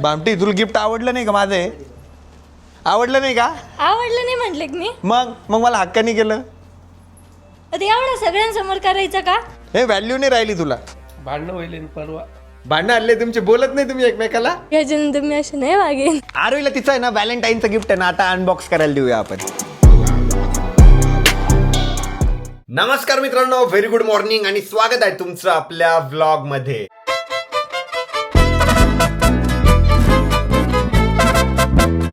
बामटी तुला गिफ्ट आवडलं नाही का माझं हे? आवडलं नाही का? आवडलं नाही म्हटले मी. मग मला हक्कानी केलं. आता एवढं सगळ्यांसमोर करायचं का? हे व्हॅल्यू नाही राहिली तुला. भांडणं होईल परवा. भांडणं आणले तुमचे, बोलत नाही तुम्ही एकमेकाला. याच्यानंतर मी असं नाही वागेन. आरोहीला तिचं आहे ना व्हॅलेंटाईनचं गिफ्ट आहे ना, आता अनबॉक्स करायला देऊया आपण. नमस्कार मित्रांनो, व्हेरी गुड मॉर्निंग आणि स्वागत आहे तुमचं आपल्या व्लॉग मध्ये.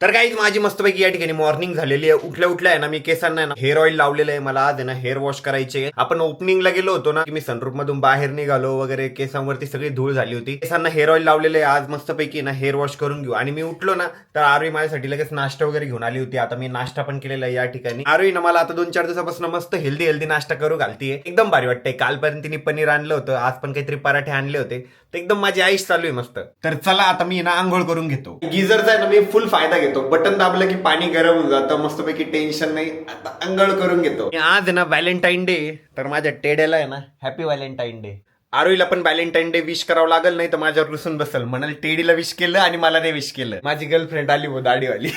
तर काही माझी मस्तपैकी या ठिकाणी मॉर्निंग झालेली आहे. उठल्या उठल्या आहे ना मी केसांना आहे ना हेअर ऑइल लावलेलं आहे. मला आज आहे ना हेअर वॉश करायचे. आपण ओपनिंगला गेलो होतो ना की मी सनरूफ मधून बाहेर निघालो वगैरे, केसांवरती सगळी धूळ झाली होती. केसांना हेअर ऑइल लावलेलं आहे. आज मस्तपैकी ना हेअर वॉश करून घेऊ. आणि मी उठलो ना तर आरोही माझ्यासाठी लगेच नाश्ता वगैरे घेऊन आली होती. आता मी नाश्ता पण केलेला आहे या ठिकाणी. आरोही ना मला आता 2-4 दिवसापासून मस्त हेल्दी नाश्ता करू घालतीये. एकदम भारी वाटतंय. कालपर्यंत तिने पनीर आणलं होतं, आज पण काहीतरी पराठे आणले होते. तर एकदम माझी आईश चालू आहे मस्त. तर चला आता मी ना आंघोळ करून घेतो. गिझरचा आहे ना मी फुल फायदा घेतो. बटन दाबलं की पाणी गरम होऊन जातं, मस्तपैकी टेन्शन नाही. आता आंघोळ करून घेतो. आज आहे ना व्हॅलेंटाईन डे, तर माझ्या टेड्याला आहे ना हॅपी व्हॅलेंटाईन डे. आरोहीला पण व्हॅलेंटाईन डे विश करावं लागेल, नाही तर माझ्यावर रुसून बसल. म्हणाल टेडीला विश केलं आणि मला नाही विश केलं. माझी गर्लफ्रेंड आली हो दाढीवाली.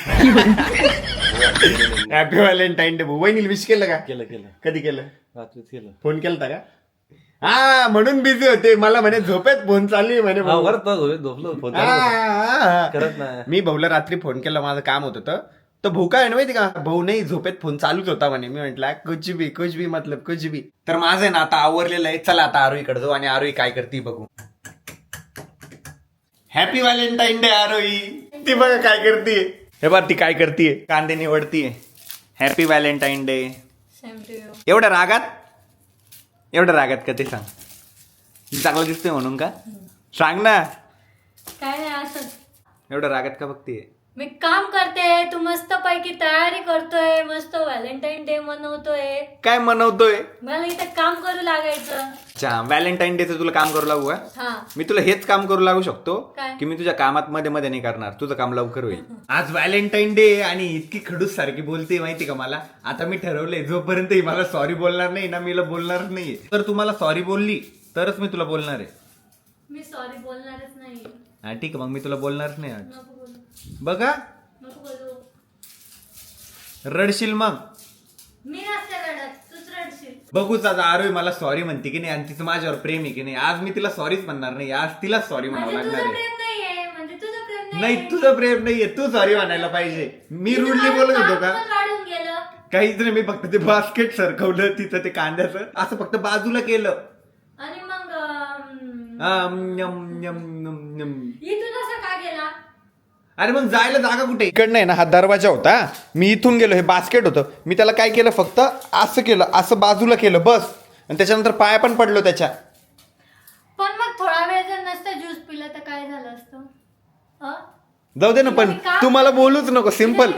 Happy Valentine day. वहिनीला विश केलं का? केलं कधी केलं? रात्रीच केलं. फोन केलता का? हा म्हणून बिझी होते. मला म्हणे झोपेत फोन चालू आहे म्हणे. झोपलो फोन करत नाही. मी भाऊला रात्री फोन केला, माझं काम होतं तर भाऊ काय आहे ना माहिती का, भाऊ नाही झोपेत फोन चालूच होता म्हणे. मी म्हटलं कुछ भी मतलब कुछ भी. तर माझं आहे ना आता आवरलेलं आहे. चला आता आरोहीकडे जाऊ आणि आरोही काय करते बघू. हॅपी व्हॅलेंटाईन डे आरोही. ती बघा काय करते. हे बघ ती काय करते, कांदे निवडतीये. Happy Valentine day. एवढ्या रागात का ते सांग. चांगलं दिसतोय म्हणून का? सांग ना. काय नाही असं. एवढ्या रागात का बघतीये? मी काम करते, तू मस्त पैकी तयारी करतोय, मस्त व्हॅलेंटाईन डे मनवतोय. काय मनवतोय? मला इथे काम करू लागायचं. अच्छा, व्हॅलेंटाईन डेचं तुला काम करू लागू का? हा. मी तुला हेच काम करू लागू शकतो काय? की मी तुझ्या कामात मध्ये नाही करणार. तुझं काम लवकर होईल. आज व्हॅलेंटाईन डे आणि इतकी खडूस सारखी बोलते माहिती का मला. आता मी ठरवलंय जोपर्यंत ही मला सॉरी बोलणार नाही ना, मीला बोलणार नाहीये. तर तू मला सॉरी बोलली तरच मी तुला बोलणार आहे. मी सॉरी बोलणारच नाही. हा ठीक आहे, मग मी तुला बोलणारच नाही आज. नको बोलू. बघा नको बोलू. रडशील मग. मी नसते रडत, तूच रडशील. बघूच आज आरोही मला सॉरी म्हणते की नाही आणि तिचं माझ्यावर प्रेम आहे की नाही. आज मी तिला सॉरीच म्हणणार नाही. आज तिला सॉरी म्हणावं म्हणजे लागणार तुझं आहे. प्रेम नाहीये, म्हणजे तुझं प्रेम नाही तुझं प्रेम नाहीये, तू सॉरी म्हणायला पाहिजे. मी रुडली बोलत होतो का? काढून गेलं. काहीच नाही, मी फक्त ते बास्केट सरकवलं तिथं ते कांद्याचं असं फक्त बाजूला केलं. आणि मग यम. इथून असं का गेला? अरे मग जायला जागा कुठे? इकडनं आहे ना हा दरवाजा होता. मी इथून गेलो, हे बास्केट होतं. मी त्याला काय केलं, फक्त असं केलं, असं बाजूला केलं बस. आणि त्याच्यानंतर पाया पण पडलो त्याच्या. पण मग थोडा वेळ जर नसतं ज्यूस पिलं तर काय झालं असतं? जाऊ दे ना, पण तू मला बोलूच नको. सिम्पल.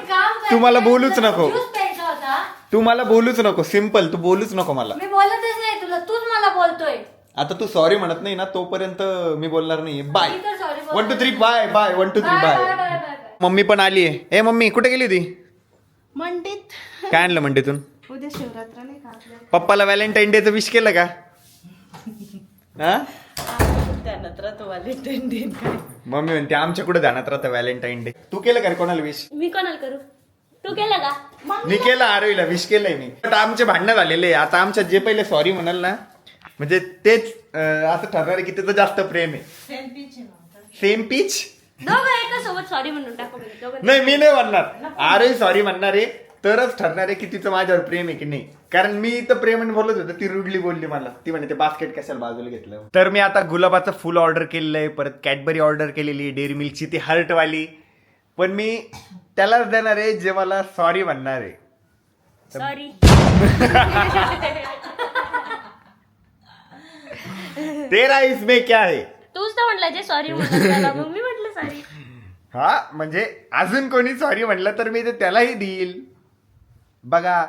तू मला बोलूच नको. ज्यूस प्यायचा होता. तू मला बोलूच नको. सिम्पल. तू बोलूच नको मला. मी बोलतच नाही तुला, तूच मला बोलतोय. आता तू सॉरी म्हणत नाही ना, तोपर्यंत मी बोलणार नाही. बाय. मी तर sorry 1 2 3 बाय. 1 2 3 बाय. मम्मी पण आली आहे. ए मम्मी कुठे गेली ती? मंडीत. काय आणलं मंडीतून? उद्या शिवरात्र नाही का आपल्या? पप्पाला व्हॅलेंटाईन डेचं विश केलं का? हा? ध्यानात राहतो व्हॅलेंटाईन डे काय. मम्मी म्हणते आमच्या कुठे ध्यानात राहतं व्हॅलेंटाईन डे. तू केलं का कोणाला विश? मी कोणाला करू? तू केलं का? मी केलं, आरोहीला विश केलंय मी. आता आमचे भांडणं झालेले. आता आमच्या जे पहिले सॉरी म्हणाल ना, म्हणजे तेच असं ठरणार आहे की त्याचं जास्त प्रेम आहे. Same pitch. दोघं एका सोबत सॉरी म्हणून टाकू म्हणजे दोघं. नाही मी नाही म्हणणार. आरोही सॉरी म्हणणार आहे तरच ठरणार आहे की तिचं माझ्यावर प्रेम आहे की नाही. कारण मी तर प्रेमाने बोलत होतो, ती रुडली बोलली मला. ती म्हणे ते बास्केट कशाला बाजूला घेतलं. तर मी आता गुलाबाचं फुल ऑर्डर केलेलं आहे. परत कॅडबरी ऑर्डर केलेली, डेअरी मिल्कची ती हार्टवाली. पण मी त्यालाच देणार आहे जे मला सॉरी म्हणणार आहे. सॉरी. तेरा इसमें क्या है? तूच तर म्हटलं जे सॉरी म्हटलं, मग मी म्हटलं सॉरी. हा म्हणजे अजून कोणी सॉरी म्हणलं तर मी ते त्यालाही देईल. बघा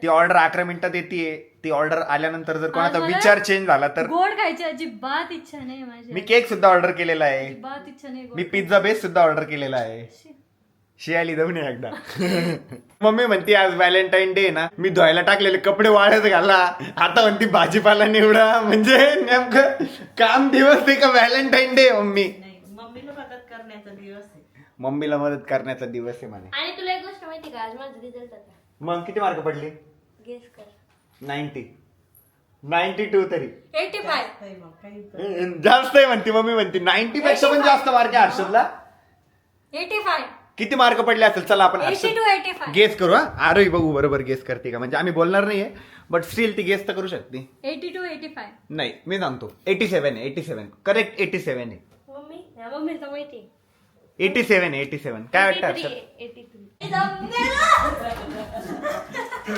ती ऑर्डर 11 मिनिटात येते. ती ऑर्डर आल्यानंतर जर कोणाचा विचार चेंज झाला तर. गोड खायची अजिबात इच्छा नाही माझी. मी केक सुद्धा ऑर्डर केलेला आहे. अजिबात इच्छा नाही. मी पिझ्झा बेस सुद्धा ऑर्डर केलेला आहे. शियाली जाऊन एकदा. मम्मी म्हणते आज व्हॅलेंटाईन डे ना, मी धुवायला टाकलेले कपडे वाळत घाला. आता म्हणती भाजीपाला निवडा. म्हणजे नेमकं काम दिवस आहे का व्हॅलेंटाईन डे? मम्मी मम्मीला बघत का करण्याचा दिवस आहे. मम्मीला मदत करण्याचा दिवस आहे म्हणे. आणि तुला एक गोष्ट माहिती का, आज माझा रिझल्ट आता मग किती मार्क पडले? गेस कर. 90, 92 तरी 85. नाही मग काही जास्त आहे म्हणते मम्मी, म्हणते 90 पेक्षा पण जास्त मार्क आहे हर्षदला. 85. किती मार्क पडले असेल? चला आपण 80 to 85. गेस करू. हा आरोही बघू बरोबर गेस करते का, म्हणजे आम्ही बोलणार नाहीये बट स्टील ती गेस तर करू शकते. 80 to 85. नाही मी सांगतो 87 आहे. 87 करेक्ट 87 आहे. मम्मीला माहिती 87 आहे. 87 काय वाटतं हर्षद? 83.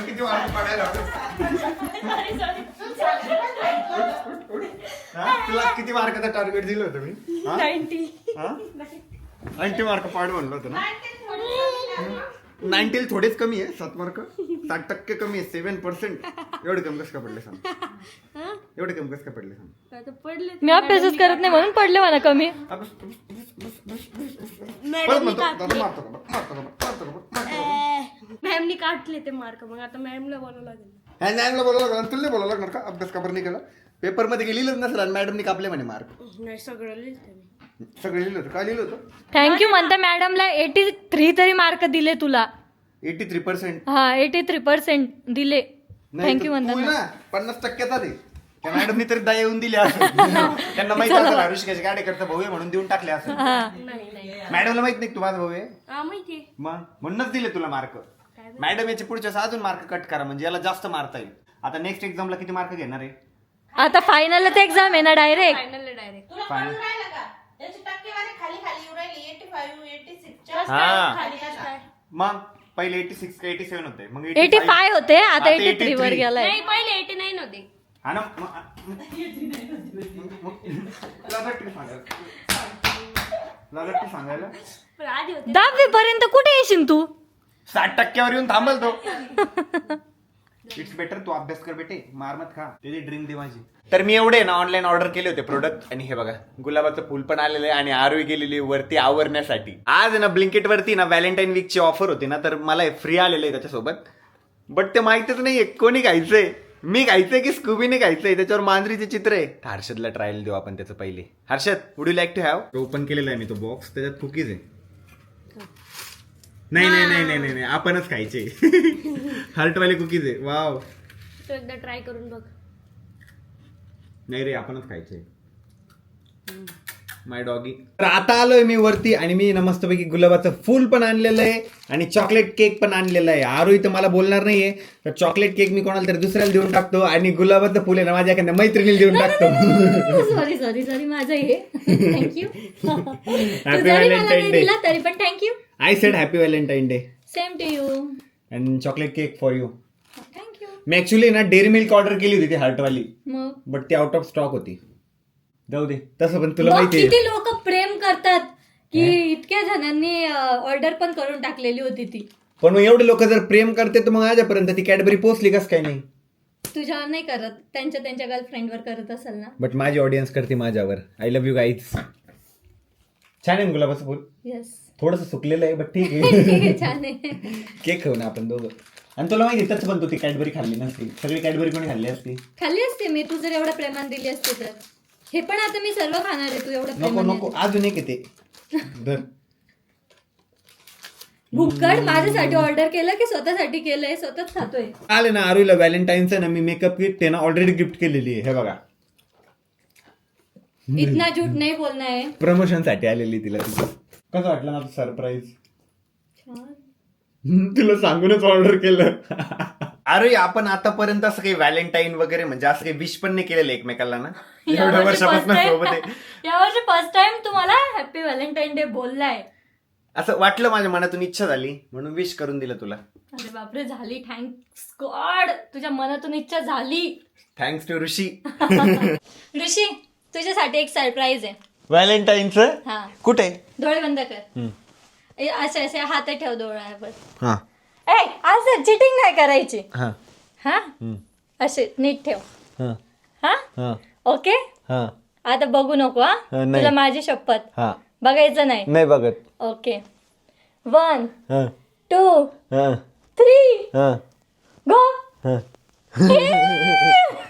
किती मार्क पडायला तुला किती मार्काचं टार्गेट दिलं होतं मी? 90 मार्क पाड म्हणलं होतं ना. 90 थोडेच कमी आहे. 7 मार्क 60% कमी आहे. 7%. एवढे कमी कसं का पडले सांग? एवढे कमी कसं का पडले सांग? मी अभ्यासच करत नाही म्हणून पडले मला कमी. परत म्हणतो, दादा मारतो का? मारतो का? मारतो का? मॅमनी काढले ते मार्क, मग आता मॅमला बोलावं लागेल. ह्या मॅमला बोलावं लागणार, तुला बोलावं लागणार का? अभ्यास का बरं नाही केला? पेपर मध्ये लिहिलंच नसेल आणि मॅडमनी कापले म्हणे मार्क. नाही, सगळं लिहिलं सगळं लिहिलं होतं. काय लिहिलं होतं? थँक्यू म्हणता मॅडमला 83 तरी मार्क दिले तुला. 83%. हा 83% दिले. थँक्यू म्हणता तू ना 50%चा दे. त्या मॅडमनी तरी दया येऊन दिली असं. त्यांना माहित असेल ऋषिकेश गाडेकरचा भाऊ आहे म्हणून देऊन टाकले असं. मॅडमला माहित नाही तू माझा भाऊ आहे माहिती. मग म्हणूनच दिले तुला मार्क. मॅडम याचे पुढच्या अजून मार्क कट करा म्हणजे याला जास्त मारता येईल. आता नेक्स्ट एक्झामला किती मार्क घेणार आहे? आता फायनलच एक्झाम आहे ना डायरेक्ट. तुला कळून राहिलं का? त्याची टक्केवारी खाली खाली येऊ राहिली. 85, 86 हा. खाली आता. मग पहिले 86 का 87 होते, मग 85 होते, आता आता 83 वर 83. गेलाय. नाही पहिले 89 होते. हा ना. लागत सांगायला पण आधी होते. 10वी पर्यंत कुठे येशील तू? 60% येऊन थांबल तो. इट्स बेटर तू अभ्यास कर बेटे, मार मत खा. त्याची ड्रिंक दे माझी. तर मी एवढे ना ऑनलाईन ऑर्डर केले होते प्रोडक्ट, आणि हे बघा गुलाबाचं फुल पण आलेलं आहे आणि आरोही गेलेली वरती आवरण्यासाठी. आज ना ब्लिंकिट वरती ना व्हॅलेंटाईन वीकची ऑफर होती ना, तर मला फ्री आलेलं आहे त्याच्यासोबत. बट ते माहितीच नाहीये कोणी खायचंय, मी खायचंय की स्कूबीने खायचंय. त्याच्यावर मांजरीचे चित्र आहे. हर्षदला ट्रायल देऊ आपण त्याचं पहिले. Harshad would you like to have? Open केलेला आहे मी तो बॉक्स, त्याच्यात कुकीज आहे. नाही नाही नाही नाही नाही नाही आपणच खायचे. हार्टवाले कुकीज आहे. वाव. तो एकदा ट्राय करून बघ. नाही रे आपणच खायचे. माय डॉगी. तर आता आलोय मी वरती आणि मी ना मस्तपैकी गुलाबाचं फुल पण आणलेलं आहे आणि चॉकलेट केक पण आणलेलं आहे. आरोही तर मला बोलणार नाहीये, तर चॉकलेट केक मी कोणाला तरी दुसऱ्याला देऊन टाकतो आणि गुलाबाचं फुल आहे ना माझ्या एखाद्या मैत्रिणीला देऊन टाकतो. सॉरी सॉरी सॉरी माझं हे. थँक्यू. Happy Valentine day. तरी पण thank you. I said happy Valentine day same to you. And chocolate cake for you. Thank you. मी ऍक्च्युली ना डेअरी मिल्क ऑर्डर केली होती ती हार्टवाली, मग बट ती आउट ऑफ स्टॉक होती. जाऊ दे. तसं पण तुला बघ माहिती किती आहे लोक प्रेम करतात की इतक्या जणांनी ऑर्डर पण करून टाकलेली होती ती. पण मग एवढे लोक जर प्रेम करते तर मग माझ्यापर्यंत ती कॅडबरी पोहोचली कस काय नाही? तुझ्यावर नाही करत, त्यांच्या त्यांच्या गर्लफ्रेंडवर करत असेल ना. बट माझी ऑडियन्स करते माझ्यावर. I love you guys. छान आहे ना गुलाबाचं फुल. येस. थोडस सुकलेलं आहे बट ठीक ठीक आहे. आहे, छान आहे. केक खाऊ ना आपण दोघं. आणि तुला माहिती तसं पण तू ती कॅडबरी खाल्ली नसती. सगळी कॅडबरी कोणी खाल्ली असती? खाल्ली असते मी, तू जर एवढं प्रेमान दिली असते तर. हे पण आता मी सर्व खाणार आहे, तू एवढं नको प्रेमाने. नको अजून एक येते. धर. भुक्कड माझ्यासाठी ऑर्डर केलं की स्वतःसाठी केलंय? स्वतःच खातोय. आले ना आरुला व्हॅलेंटाईनचं ना मी मेकअप किट ते ना ऑलरेडी गिफ्ट केलेली आहे. हे बघा इतना झूठ नाही बोलना है. प्रमोशन साठी आलेली तिला. तिचं कसं वाटलं ना सरप्राईज? छान. तुला सांगूनच ऑर्डर केलं. अरे आपण आतापर्यंत असं काही व्हॅलेंटाईन वगैरे म्हणजे असं काही विश पण नाही केलेलं एकमेकाला ना. एवढ्या वर्षापासून सोबत आहे. यावर्षी फर्स्ट टाइम तुम्हाला हॅपी व्हॅलेंटाईन डे बोललाय. असं वाटलं, माझ्या मनातून इच्छा झाली म्हणून विश करून दिलं तुला. अरे बापरे, झाली. थँक्स गॉड, तुझ्या मनातून इच्छा झाली. थँक्स टू ऋषी. ऋषी, तुझ्यासाठी एक सरप्राईज आहे. व्हॅलेंटाईनचं? हा. कुठे? डोळे बंद कर. असे असे हात ठेव डोळ्यावर. हा ए, असं चिटिंग नाही करायची. हा हा, असे नीट ठेव. हा हा, हा ओके. हा. आता बघू नको. हा, नाही. तुला माझी शपथ. हा. बघायचं नाही. नाही बघत. ओके. 1 हा 2 हा 3 हा गो. हा.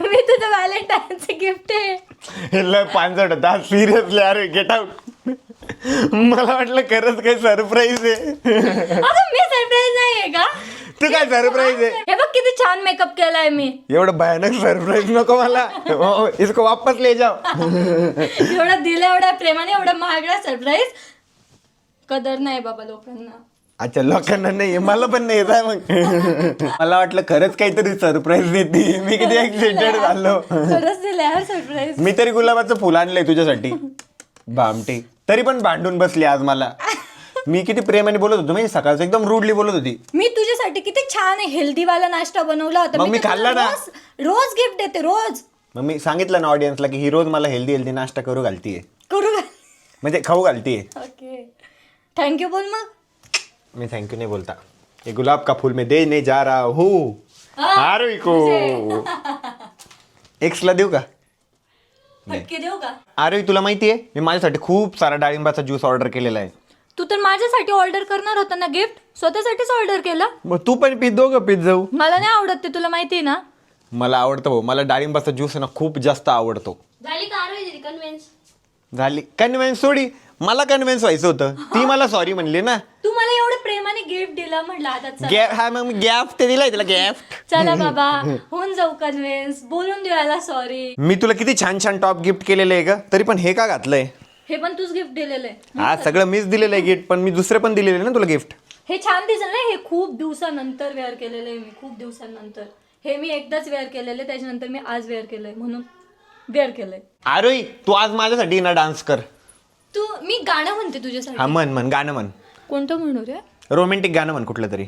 मी तुझं व्हॅलेंटाईनचं गिफ्ट आहे. लय पांचट होता सिरियसली. अरे गेट आउट. मला वाटलं खरंच काही सरप्राईज आहे. अगं मी सरप्राईज नाहीये का? तू काय सरप्राईज आहे? हे बघ किती छान मेकअप केलाय मी. एवढं भयानक सरप्राईज नको मला. इसको वापस ले जाओ. एवढं दिलं एवढ्या प्रेमाने एवढा महागडा सरप्राईज. कदर नाही बाबा लोकांना. अच्छा लोकांना नाही मला पण नाही येत आहे मग. मला वाटलं खरंच काहीतरी सरप्राईज देते. मी किती एक्साइटेड झालो. खरंच दिलं यार सरप्राईज. मी तरी गुलाबाचं फुल आणलंय तुझ्यासाठी. भामटे तरी पण भांडून बसली आज मला. मी किती प्रेमाने बोलत होतो म्हणजे सकाळचं एकदम रूडली बोलत होती. मी तुझ्यासाठी किती छान हेल्दी वाला नाश्ता बनवला होता. मग मी तर खाल्ला तुला ना. रोज गिफ्ट देते रोज. मग मी सांगितलं ना ऑडियन्सला की ही रोज मला हेल्दी नाश्ता करू घालतीये. करू का? म्हणजे खाऊ घालतीये. ओके थँक्यू बोल मग. मैं थैंक यू नहीं बोलता. ये गुलाब का फूल मैं देने जा रहा हूँ आरोही को. एक्सला देऊ का? फटके देऊ का? आरोही तुला माहितीये मी माझ्यासाठी खूप सारा डाळिंबाचा ज्यूस ऑर्डर केलेला आहे. तू तर माझ्यासाठी ऑर्डर करणार होता ना गिफ्ट. स्वतःसाठीच ऑर्डर केलं. मग तू पण पीत दोघं पीत जाऊ. मला नाही आवडत ते तुला माहिती आहे ना. मला आवडतं भाऊ. मला डाळिंबाचा ज्यूस आहे ना खूप जास्त आवडतो. झाली का आरोही दिली कन्व्हिन्स? झाली कन्व्हिन्स थोडी. मला कन्व्हिन्स व्हायचं होतं. ती मला सॉरी म्हणली ना. तू मला एवढं प्रेमाने गिफ्ट दिलं म्हटलं आता चल. हा मग मी गॅफ ते दिलाय त्याला गॅफ. चला बाबा होऊन जाऊ कन्व्हिन्स. बोलून देऊ याला सॉरी. मी तुला किती छान छान टॉप गिफ्ट केलेलं आहे का तरी पण हे का घातलंय? हे पण तूच गिफ्ट दिलेलं आहे. हा सगळं मीच दिलेलं आहे गिफ्ट पण मी दुसरे पण दिलेले ना तुला गिफ्ट. हे छान दिसेल ना. हे खूप दिवसानंतर वेअर केलेलं आहे मी. खूप दिवसानंतर. हे मी एकदाच वेअर केलेलं आहे त्याच्यानंतर मी आज वेअर केलंय म्हणून वेअर केलंय. आरोही तू आज माझ्यासाठी ना डान्स कर. तू मी गाणं म्हणते तुझ्यासाठी. हा म्हण गाणं म्हण. कोणतं म्हणू रे? रोमॅन्टिक गाणं म्हण कुठलं तरी.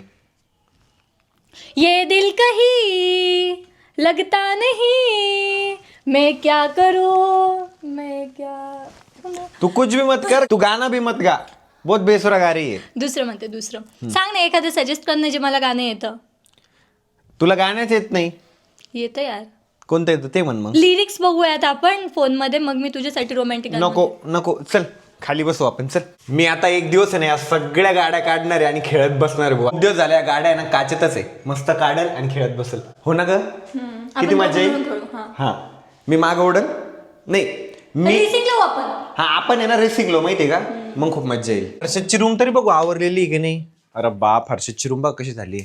ये दिल कहीं लगता नहीं मैं क्या करूं मैं क्या. तू कुछ भी मत कर. तू गाना भी मत गा. बहुत बेसुरा गा रही है. दुसरं म्हणते दुसरं. सांग ना एखादं सजेस्ट कर ना जे मला गाणं येतं. तुला गाण्याच येत नाही. येतं यार. कोणतं येतं ते म्हण मग. लिरिक्स बघूयात आपण फोन मध्ये मग मी तुझ्यासाठी रोमॅन्टिक. नको नको चल खाली बसू आपण चल. मी आता एक दिवस आहे ना या सगळ्या गाड्या काढणार आहे आणि खेळत बसणार आहे. दिवस झाल्या या गाड्या आहे ना काचेतच आहे. मस्त काढल आणि खेळत बसल. हो ना ग किती मजा येईल. हा मी माग ओढल नाही मी आपण. हा आपण आहे ना रेसिंगलो माहितीये का मग खूप मजा येईल. हर्षदची रूम तरी बघू आवरलेली की नाही. अरे बाप हर्षदची रूम बघ कशी झाली.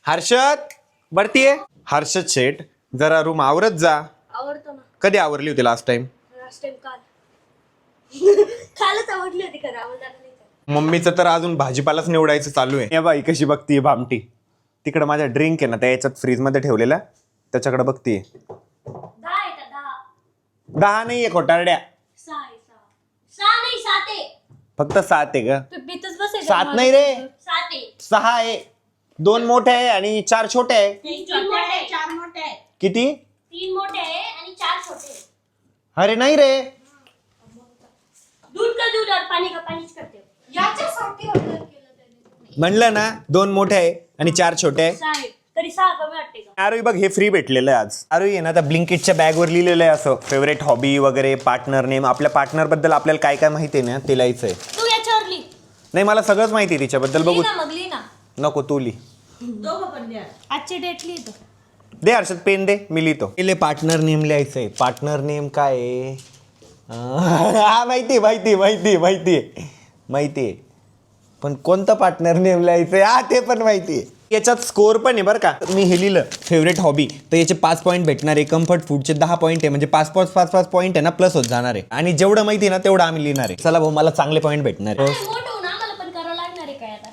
हर्षद बरतीये. हर्षद शेठ जरा रूम आवरत जा. आवडतो ना. कधी आवरली होती लास्ट टाइम? लास्ट टाइम काल. कालच आवडली होती खरं आवडणार नाही. मम्मीचं तर अजून भाजीपालाच निवडायचं चालू आहे. बाई कशी बघतीये भामटी. तिकडं माझ्या ड्रिंक आहे ना त्या याच्यात फ्रीज मध्ये ठेवलेला त्याच्याकडे बघतीये. 10 आहे का 10? 10 नाहीये खोटारड्या. 6 आहे 6 नाही 7 आहे. फक्त 7 आहे का? तू पितच बसेल. 7 नाही रे 7 आहे. 6 आहे. 2 मोठे आहे आणि 4 छोटे आहे. 3 मोठे आहे 4 मोठे आहे. किती? 3 मोठे आहे आणि 4 छोटे आहे. अरे नाही रे. दूध का दूध और पाणी का पाणीच करते. याच्यासाठी ऑर्डर केलं त्याने. म्हणलं ना 2 मोठे आहे आणि 4 छोटे आहे. 6 आहे तरी 6 कमी वाटते का? आरोही बघ हे फ्री भेटलेलं आहे आज. आरोही आहे ना त्या ब्लिंकिटच्या बॅगवर लिहिलेलं आहे असं फेवरेट हॉबी वगैरे पार्टनर नेम. आपल्या पार्टनर बद्दल आपल्याला काय काय माहिती आहे ना ते लिहायचं आहे. तू याच्यावर लिह. नाही मला सगळंच माहिती आहे तिच्याबद्दल. बघू मग लिही ना. नको तू लिही. दोघं पण द्या. आजची डेट लिहितो. दे हर्षद पेन दे मी लिहितो. पहिले पार्टनर नेम लिहायचंय. पार्टनर नेम काय आहे? हा माहिती आहे पण कोणतं पार्टनर नेम लिहायचंय हा ते पण माहिती आहे. याच्यात स्कोर पण आहे बरं का. मी हे लिहिलं फेवरेट हॉबी तर याचे 5 पॉईंट भेटणार आहे. कम्फर्ट फूडचे 10 पॉईंट आहे म्हणजे 5 पॉईंट आहे ना प्लस होत जाणार आहे. आणि जेवढं माहिती आहे ना तेवढं आम्ही लिहिणार आहे. चला भाऊ मला चांगले पॉईंट भेटणार आहे. मोठं होऊन आम्हाला पण करावं लागणार आहे काय आता.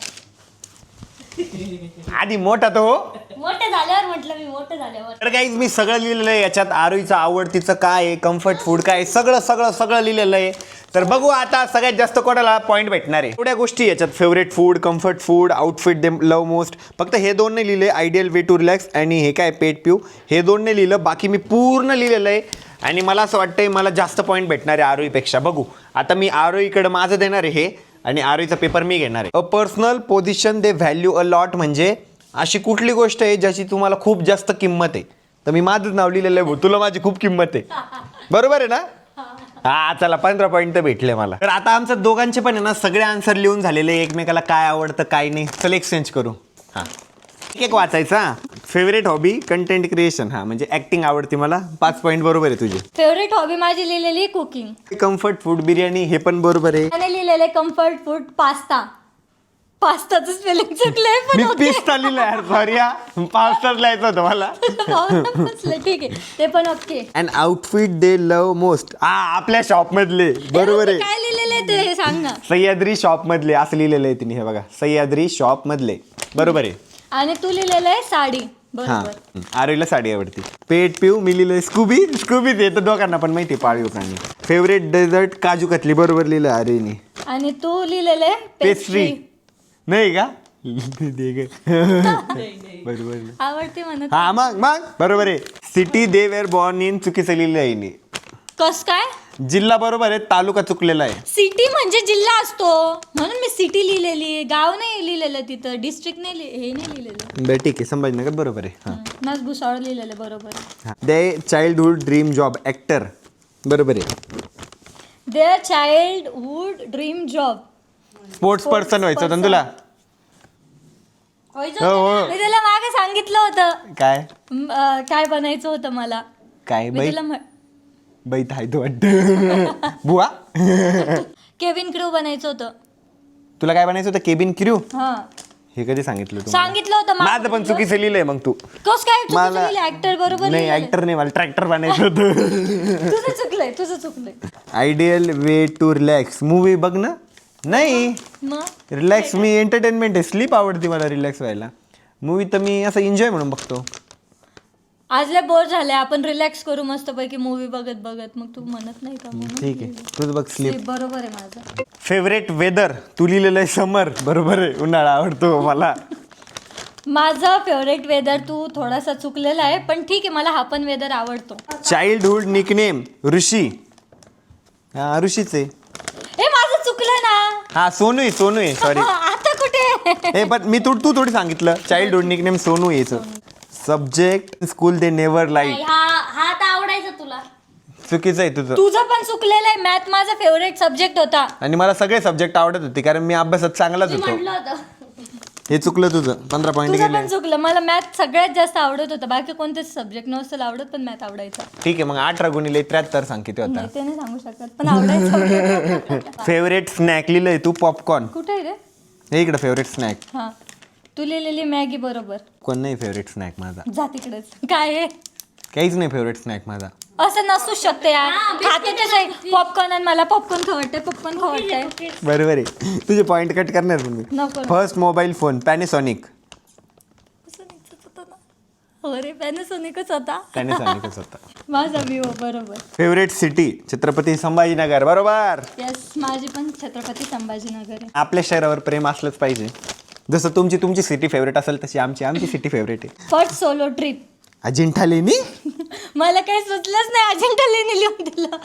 आधी मोठा तो हो. मोठे झाल्यावर म्हटलं मी मोठे झाल्यावर. तर गाईज मी सगळं लिहिलेलं आहे याच्यात. आरोहीचं आवडतीचं काय आहे कम्फर्ट फूड काय आहे सगळं लिहिलेलं आहे. तर बघू आता सगळ्यात जास्त कोणाला पॉईंट भेटणार आहे. एवढ्या गोष्टी याच्यात favourite food comfort food outfit दे लव मोस्ट. फक्त हे 2 नाही लिहिले. आयडियल वे टू रिलॅक्स आणि हे काय पेट प्यू हे 2 नाही लिहिलं. बाकी मी पूर्ण लिहिलेलं आहे आणि मला असं वाटतंय मला जास्त पॉईंट भेटणार आहे आरोहीपेक्षा. बघू आता मी आरोहीकडे माझं देणार आहे हे आणि आरोहीचा पेपर मी घेणार आहे. A personal position they value a lot म्हणजे अशी कुठली गोष्ट आहे ज्याची तुम्हाला खूप जास्त किंमत आहे. तर मी माझंच नाव लिहिलेलं आहे भाऊ. तुला माझी खूप किंमत आहे. बरोबर आहे ना. हा चला 15 पॉईंट तर भेटले मला. तर आता आमचं दोघांचे पण आहे ना सगळे आन्सर लिहून झालेले. एकमेकाला काय आवडतं काय नाही. चल एक्सचेंज करू. हा एक वाचायचा फेवरेट हॉबी कंटेंट क्रिएशन. हा म्हणजे ऍक्टिंग आवडते मला. 5 पॉईंट बरोबर आहे तुझे. फेवरेट हॉबी माझी लिहिलेली कुकिंग. कम्फर्ट फूड बिर्याणी हे पण बरोबर आहे. त्याने लिहिलेले कम्फर्ट फूड पास्ता. पास्ताचं स्पेलिंग चुकलंय पण मी ओके. पिस्ता लिहिलं यार, सॉरी हा. पास्ताच लिहायचं होतं मला. ठीक आहे ते पण okay. And outfit they love most. हा आपल्या शॉप मधले बरोबर आहे. काय लिहिलेलं आहे ते सांग ना. सह्याद्री शॉप मधले असं लिहिलेलं आहे तिने. हे बघा सह्याद्री शॉप मधले बरोबर आहे. आणि तू लिहिलेलं आहे साडी. हा बरोबर. आरोहीला साडी आवडते. पेट पिऊ मी लिहिलंय स्कूबी. स्कूबी ते तर दोघांना पण माहिती पाळीव प्राणी. फेवरेट डेझर्ट काजू कतली बरोबर लिहिलं आरोहीने. आणि तू लिहिलेलं आहे पेस्ट्री नाही का दे ग. बरोबर आवडते म्हणत. हा मग बरोबर आहे. City they were born in चुकीचं लिहिलं आहे हिने. कस काय. जिल्हा बरोबर आहे, तालुका चुकलेला आहे. सिटी म्हणजे जिल्हा असतो म्हणून मी सिटी लिहिलेली. गाव नाही लिहिलेलं तिथं. डिस्ट्रिक्ट नाही हे नाही लिहिलेलं. बरं ठीक आहे संभाजीनगर बरोबर आहे. हा नाच भुसावळ लिहिलेलं बरोबर. The childhood dream job actor बरोबर आहे. Their childhood dream job. Sports person व्हायचं होतं ना तुला. व्हायचं हो होतं हो मी तुला मागे सांगितलं होतं काय काय बनायचं होतं मला. काय मी बाई तुला बाई थाय तो वाटतं बुवा. केविन क्रू बनायचं होतं. तुला काय बनायचं होतं केबिन क्रू. हा हे कधी सांगितलं तू सांगितलं होतं माझं पण चुकीचं लिहिलंय मग तू. कस काय ऍक्टर बरोबर नाही लिहिलेलं. ऍक्टर नाही मला ट्रॅक्टर बनायचं होतं. तुझं चुकलंय. Ideal way to relax movie बघ ना. नाही मग रिलॅक्स मी एंटरटेनमेंट आहे. स्लीप आवडते मला रिलॅक्स व्हायला. मूवी तर मी असं एन्जॉय म्हणून बघतो. आज लय बोर झाले आपण रिलॅक्स करू मस्त पैकी मूवी बघत बघत. मग तू म्हणत नाही का म्हणून. ठीक आहे तुझं बघ स्लीप. Sleep बरोबर आहे माझं. फेवरेट वेदर तू लिहिलेलं आहे समर बरोबर आहे. उन्हाळा आवडतो मला. माझं फेवरेट वेदर तू थोडासा चुकलेला आहे पण ठीक आहे मला हा पण वेदर आवडतो. चाइल्डहुड निकनेम ऋषी. हा ऋषीच आहे. हे माझं चुकलं ना. हा सोनू आहे सॉरी. आता कुठे. हे पण मी तू थोडी सांगितलं. चाइल्डहुड निकनेम सोनू यायचं. सब्जेक्ट स्कूल दे नेव्हर नाही, लाईक. हा आता आवडायचा तुला. चुकीचं आहे तुझं. तुझं पण चुकलेलं आहे. मॅथ माझा फेवरेट सब्जेक्ट होता. आणि मला सगळे सब्जेक्ट आवडत होते कारण मी अभ्यासात चांगलाच मी होतो. म्हटलं होतं. हे चुकलं तुझं. 15 पॉईंट तुझं गेले. पण चुकलं. मला मॅथ सगळ्यात जास्त आवडत होता. बाकी कोणतेच सब्जेक्ट नसतं आवडत पण मॅथ आवडायचा. ठीक आहे मग 18 गुणिले 73 सांग किती होता. नाही ते नाही सांगू शकत पण आवडायचं. फेवरेट स्नॅक लिहिलंय तू पॉपकॉर्न. कुठे आहे रे. हे इकडे फेवरेट स्नॅक. हा तू लिहिलेली मॅगी बरोबर. कोण नाही फेवरेट स्नॅक माझा. जा तिकडेच. काय आहे काहीच नाही फेवरेट स्नॅक माझा. असं नसू शकते यार. खाते ते पॉपकॉर्न आणि मला पॉपकॉर्न खवडतंय. पॉपकॉर्न खवडतंय. बरोबर आहे. तुझे पॉईंट कट करणार पण मी. नको फर्स्ट मोबाईल फोन पॅनेसॉनिक. अरे पॅनासोनिकच होता. पॅनेसॉनिकच होता. माझा विवो बरोबर. फेवरेट सिटी छत्रपती संभाजीनगर बरोबर. येस माझी पण छत्रपती संभाजीनगर आहे. आपल्या शहरावर प्रेम असलंच पाहिजे. जसं तुमची सिटी फेवरेट असेल तशी आमची सिटी फेवरेट आहे. First solo trip. अजिंठा लेणी. मला काही सुचलंच नाही. अजिंठा लेणी लिहून दिलं.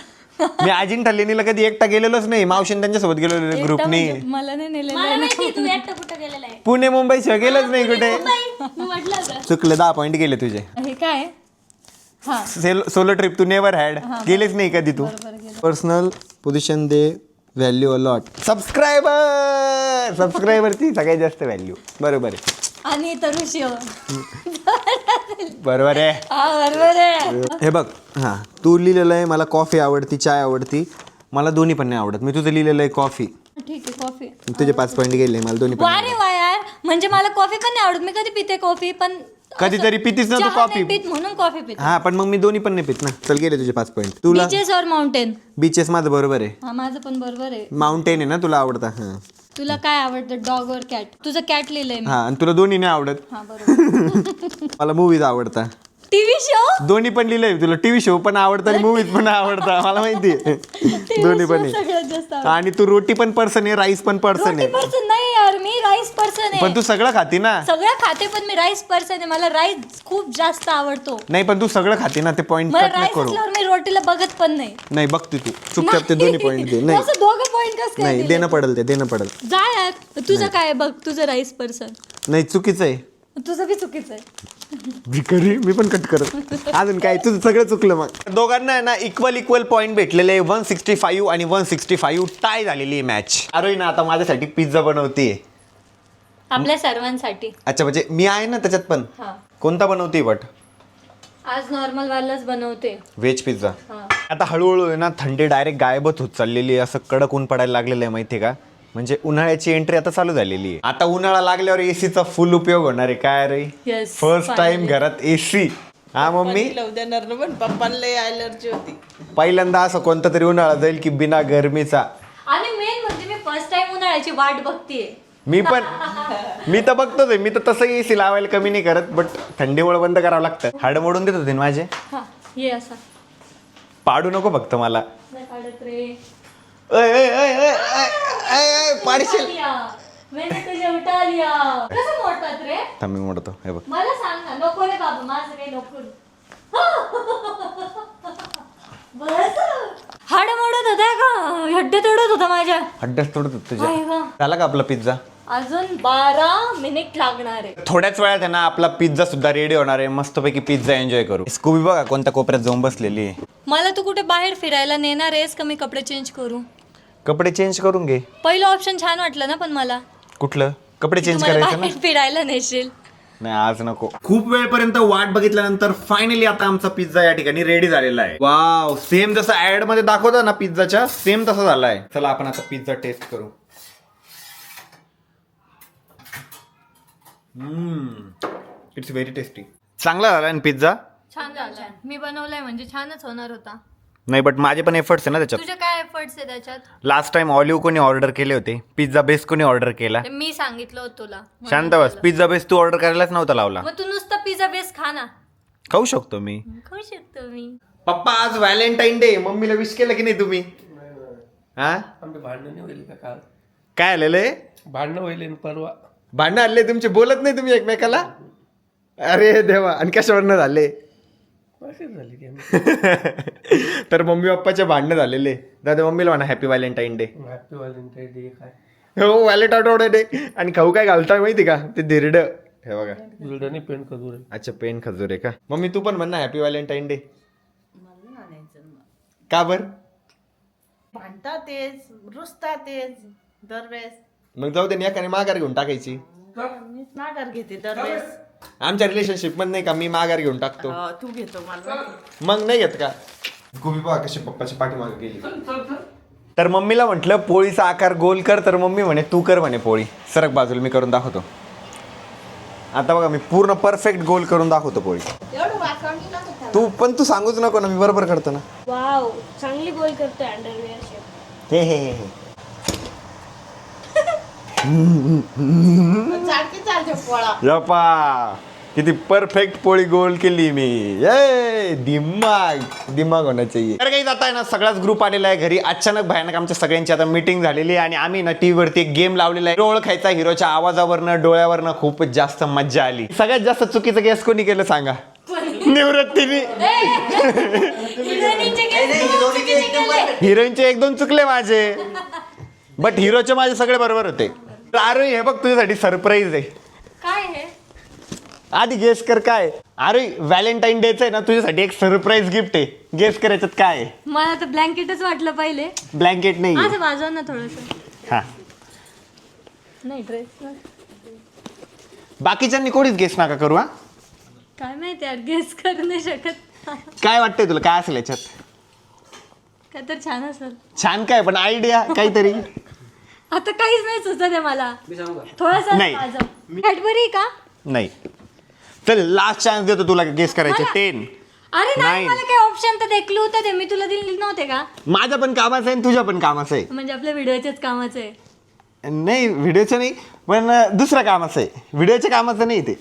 मी अजिंठा लेणीला कधी एकटा गेलेलोच नाही. मावशीन त्यांच्यासोबत गेलेलो ग्रुपने. मला नाही नेलेलं मला आहे. माहिती तू एकटं कुठं गेलेला आहे. पुणे मुंबई शिवाय गेलोच नाही कुठे. मी म्हटलं होतं. चुकलं 10 पॉईंट गेले तुझे. हे काय हा सोलो ट्रिप तू नेवर हॅड. गेलेच नाही कधी तू. बरोबर गेलं. Personal position they value a lot. सबस्क्रायबरची सगळ्यात जास्त व्हॅल्यू बरोबर आहे. आणि तरुषी बरोबर आहे. हा बरोबर आहे. हे बघ हां तू लिहिलेलं आहे मला कॉफी आवडती चाय आवडती. मला दोन्ही पण नाही आवडत. मी तुझं लिहिलेलं आहे कॉफी. ठीक आहे कॉफी. तुझे 5 पॉईंट गेले. मला दोन्ही पण वा रे वा यार. म्हणजे मला कॉफी पण नाही आवडत. मी कधी पिते कॉफी पण कधीतरी पितीस ना तू चहा कॉफी. नाही पित म्हणून कॉफी पिते. हा पण मग मी दोन्ही पण नाही पित ना. चल गेले तुझे 5 पॉईंट. तुला बीचेस और माउंटेन. बीचेस माझं बरोबर आहे. हा माझं पण बरोबर आहे. माउंटेन आहे ना तुला आवडता. हां तुला काय आवडतं डॉग और कॅट. तुझं कॅट लिहिलंय मी. हां आणि तुला दोन्ही नाही आवडत. हा बरोबर. मला मूवीज आवडता. TV show. दोन्ही पण लिहिलंय. तुला टीव्ही शो पण आवडतं आणि मूवीज पण आवडता. मला माहिती आहे. दोन्ही पण आहे. सगळ्यात जास्त आवडतं. आणि तू रोटी पण पर्सन आहे राईस पण पर्सन रोटी आहे. पर्सन नाही यार मी राईस पर्सन आहे. पण तू सगळं खाती ना. सगळं खाते पण मी राईस पर्सन आहे. मला राईस खूप जास्त आवडतो. नाही पण तू सगळं खाते ना. ते पॉईंट मला कट नाही राईस करू. असल्यावर मी रोटीला बघत पण नाही. नाही बघते तू चुपचाप ते दोन्ही पॉईंट दे. नाही असं दोघं पॉईंट कसं काय नाही दिले? देणं पडेल. ते देणं पडेल. जा यार. तुझं काय आहे बघ. तुझं राईस पर्सन. नाही चुकीचं आहे. तुझं बी चुकीचं आहे. भिकारी मी पण कट करत. अजून काय तुझं सगळं चुकलं. मग दोघांना आहे ना इक्वल पॉईंट भेटलेले 165 आणि 165 टाय झालेली आहे मॅच. अरे ना आता माझ्यासाठी पिझ्झा बनवते. आपल्या सर्वांसाठी. अच्छा म्हणजे मी आहे ना त्याच्यात पण. हा कोणता बनवते बट आज नॉर्मल वालाच बनवते. Veg pizza. हा. आता हळूहळू आहे ना थंडी डायरेक्ट गायबच होत चाललेली आहे. असं कडक ऊन पडायला लागलेलं आहे माहिती का. म्हणजे उन्हाळ्याची एंट्री आता चालू झालेली आहे. आता उन्हाळा लागल्यावर एसीचा फुल उपयोग होणार आहे. काय रे Yes, फर्स्ट टाइम finally. घरात एसी. हा मम्मी लावू देणार ना पण पप्पांना ॲलर्जी होती. पहिल्यांदा असं कोणता तरी उन्हाळा जाईल की बिना गरमीचा. आणि मेन म्हणजे मी फर्स्ट टाइम उन्हाळ्याची वाट बघतीये. मी तर बघतोच आहे. मी तर तसं एसी लावायला कमी नाही करत बट थंडीमुळे बंद करावं लागतं. हाड मोडून देत होते ना माझे. हा ये असा पाडू नको फक्त मला. नाही काढत रे. पाडशील. मैंने तुझे उठा लिया. कसं मोडतात रे. थांब मी मोडतो. हे बघ मला सांग ना. नको रे बाबा माझं काही नको. बस हाड मोडत होता का. हड्डे तोडत होता माझ्या. हड्ड्यात तोडत होत तुझ्या. आहे का? झाला का आपला पिझ्झा. अजून 12 मिनिट लागणार आहे. थोड्याच वेळात आहे ना आपला पिझ्झा सुद्धा रेडी होणार आहे. मस्तपैकी पिझ्झा एन्जॉय करू. स्कूबी बघा कोणत्या कोपऱ्यात जाऊन बसलेली आहे. मला तू कुठे बाहेर फिरायला नेणार आहेस का मी कपडे चेंज करू. कपडे चेंज करून घे. पहिलं ऑप्शन छान वाटलं ना पण मला. कुठलं कपडे चेंज तुम्हाला करायचं ना. बाहेर फिरायला नेशील. नाही आज नको. खूप वेळपर्यंत वाट बघितल्यानंतर फायनली आता आमचा पिझ्झा या ठिकाणी रेडी झालेला आहे. वाव सेम जसं ऍड मध्ये दाखवतो ना पिझ्झाच्या सेम तसा झालाय. चला आपण आता पिझ्झा टेस्ट करू. It's very tasty. चांगला झाला ना पिझ्झा. छान झालं. मी बनवलंय म्हणजे छानच होणार होता. नाही बट माझे पण एफर्ट्स आहे ना त्याच्यात. तुझे काय एफर्ट्स आहे त्याच्यात. लास्ट टाइम ऑलिव्ह कोणी ऑर्डर केले होते. पिझ्झा बेस कोणी ऑर्डर केला. ते मी सांगितलं होतं तुला. शांत बस. पिझ्झा बेस तू ऑर्डर करायलाच नव्हता लावला. मग तू नुसतं पिझ्झा बेस खा ना. खाऊ शकतो मी. खाऊ शकतो मी. पप्पा आज व्हॅलेंटाईन डे. मम्मीला विश केलं की नाही तुम्ही. हा आमचे भांडणं नाही होईल का काल. काय आलेलं आहे. भांडणं होईल परवा. भांडणं आले तुमचे. बोलत नाही तुम्ही एकमेकाला. अरे देवा. आणि कशावरनं झाले. अशीच झाली की आम्ही. तर मम्मी पप्पाचे भांडणं झालेले. दादा मम्मीला म्हणा happy Valentine day. Happy Valentine day काय. हो व्हॅलेंटाईन डे. आणि खाऊ काय घालताय माहिती का ते धिरड. हे बघा. बुलढाणी पेंट खजूर आहे. अच्छा पेन खजूर आहे का. मम्मी तू पण म्हण ना हॅपी व्हॅलेंटाईन डे. का बर. भांडतात तेच रुसतात तेच दरवेळेस. मग जाऊ दे ना एकाने माघार घेऊन टाकायची. मीच माघार घेते दरवेळेस. आमच्या रिलेशनशिप मध्ये नाही का मी माघार घेऊन टाकतो. तू घेतो मला. मग नाही घेत का. गोबी बघा कशी पप्पाच्या पाठीमागे गेली. तर मम्मीला म्हटलं पोळीचा आकार गोल कर. तर मम्मी म्हणे तू कर म्हणे पोळी. सरक बाजूला मी करून दाखवतो. आता बघा मी पूर्ण परफेक्ट गोल करून दाखवतो पोळी. एवढं वाकवणी नको. तू सांगूच नको ना. मी बरोबर करतो ना. वाव चांगली गोल करतोय अंडरवेअर शेप. हे चालते चालते पोळा. यप्पा किती परफेक्ट पोळी गोल केली मी. दिमाग होना चाहिए. तर काही जाता आहे ना सगळाच ग्रुप आलेला आहे घरी. अचानक भयानक आमच्या सगळ्यांची आता मीटिंग झालेली आहे. आणि आम्ही ना टीव्ही वरती एक गेम लावलेला आहे. ओळखायचा हिरोच्या आवाजावरनं डोळ्यावरनं खूपच जास्त मज्जा आली. सगळ्यात जास्त चुकीचं गेस कोणी केलं सांगा. निवृत्तीने. हिरोईनचे 1-2 चुकले माझे. बट हिरोचे माझे सगळे बरोबर होते. तर अरे हे बघ तुझ्यासाठी सरप्राईज आहे. काय हे. आधी गेस कर काय. अरे व्हॅलेंटाईन डेच आहे ना तुझ्यासाठी एक सरप्राईज गिफ्ट आहे. गेस करायच्यात काय आहे. मला तर ब्लँकेटच वाटलं पहिले. ब्लँकेट नाही. असं वाजव ना थोडस. हा नाही ड्रेस. बाकीच्यांनी कोणीच गेस नका करू. हा काय माहिती यार गेस करू नाही शकत. काय वाटतंय तुला काय असेल याच्यात. काय तर छान असेल. छान काय पण आयडिया काहीतरी. आता काहीच नाही सुचत आहे मला. थोडासा नाही. वाजव. कॅडबरी का. नाही. चल लास्ट चान्स देतो तुला गेस करायचे. 10. अरे नाही नाही. मला काही ऑप्शन तर देखलं होतं ते मी तुला दिले नव्हते का. माझं पण कामाचं आहे आणि तुझ्या पण कामाचं आहे. म्हणजे आपल्या व्हिडिओच्याच कामाचं आहे. नाही व्हिडिओचं नाही पण दुसऱ्या कामाचं आहे. व्हिडिओच्या कामाचं नाही ते.